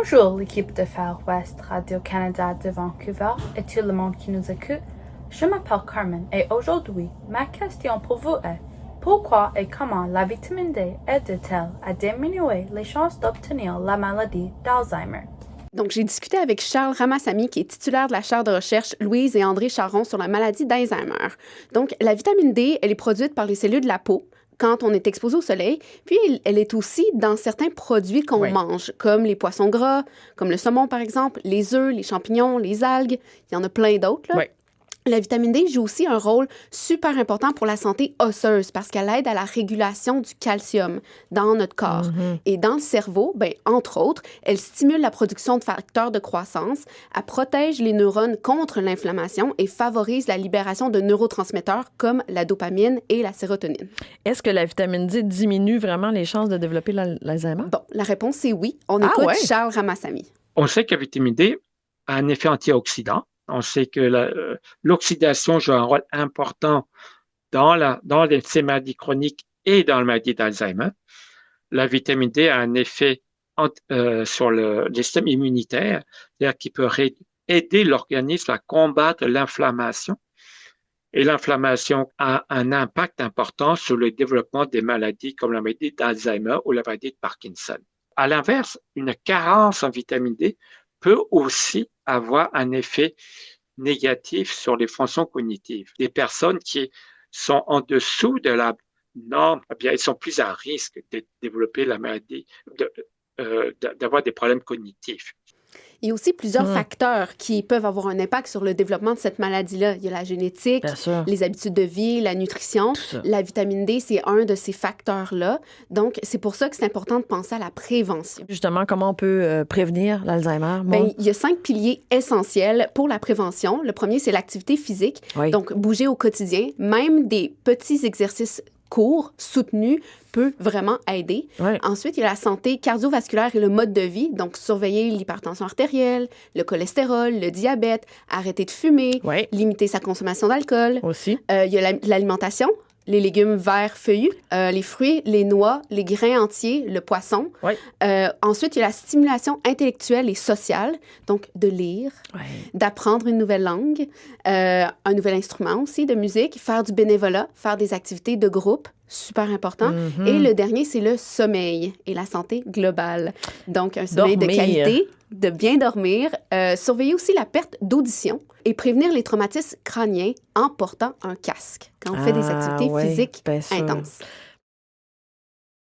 Bonjour l'équipe de Far West Radio-Canada de Vancouver et tout le monde qui nous écoute. Je m'appelle Carmen et aujourd'hui, ma question pour vous est pourquoi et comment la vitamine D aide-t-elle à diminuer les chances d'obtenir la maladie d'Alzheimer? Donc, j'ai discuté avec Charles Ramassamy, qui est titulaire de la chaire de recherche Louise et André Charron sur la maladie d'Alzheimer. Donc, la vitamine D, elle est produite par les cellules de la peau quand on est exposé au soleil, puis elle est aussi dans certains produits qu'on mange, comme les poissons gras, comme le saumon, par exemple, les œufs, les champignons, les algues. Il y en a plein d'autres, là. La vitamine D joue aussi un rôle super important pour la santé osseuse parce qu'elle aide à la régulation du calcium dans notre corps. Et dans le cerveau, entre autres, elle stimule la production de facteurs de croissance, elle protège les neurones contre l'inflammation et favorise la libération de neurotransmetteurs comme la dopamine et la sérotonine. Est-ce que la vitamine D diminue vraiment les chances de développer l'Alzheimer? Bon, la réponse est oui. On écoute Charles Ramassamy. On sait que la vitamine D a un effet antioxydant. On sait que l'oxydation joue un rôle important dans ces maladies chroniques et dans la maladie d'Alzheimer. La vitamine D a un effet sur le système immunitaire, c'est-à-dire qu'il peut aider l'organisme à combattre l'inflammation. Et l'inflammation a un impact important sur le développement des maladies comme la maladie d'Alzheimer ou la maladie de Parkinson. À l'inverse, une carence en vitamine D peut aussi avoir un effet négatif sur les fonctions cognitives. Les personnes qui sont en dessous de la norme, eh bien, elles sont plus à risque de développer la maladie, d'avoir des problèmes cognitifs. Il y a aussi plusieurs facteurs qui peuvent avoir un impact sur le développement de cette maladie-là. Il y a la génétique, les habitudes de vie, la nutrition. La vitamine D, c'est un de ces facteurs-là. Donc, c'est pour ça que c'est important de penser à la prévention. Justement, comment on peut prévenir l'Alzheimer? Il y a 5 piliers essentiels pour la prévention. Le premier, c'est l'activité physique. Donc, bouger au quotidien, même des petits exercices court, soutenu, peut vraiment aider. Ensuite, il y a la santé cardiovasculaire et le mode de vie, donc surveiller l'hypertension artérielle, le cholestérol, le diabète, arrêter de fumer, limiter sa consommation d'alcool. Aussi. Il y a l'alimentation, les légumes verts feuillus, les fruits, les noix, les grains entiers, le poisson. Ensuite, il y a la stimulation intellectuelle et sociale, donc de lire, d'apprendre une nouvelle langue, un nouvel instrument aussi de musique, faire du bénévolat, faire des activités de groupe, super important. Et le dernier, c'est le sommeil et la santé globale. Donc, un sommeil de qualité, de bien dormir, surveiller aussi la perte d'audition et prévenir les traumatismes crâniens en portant un casque quand on fait des activités physiques intenses.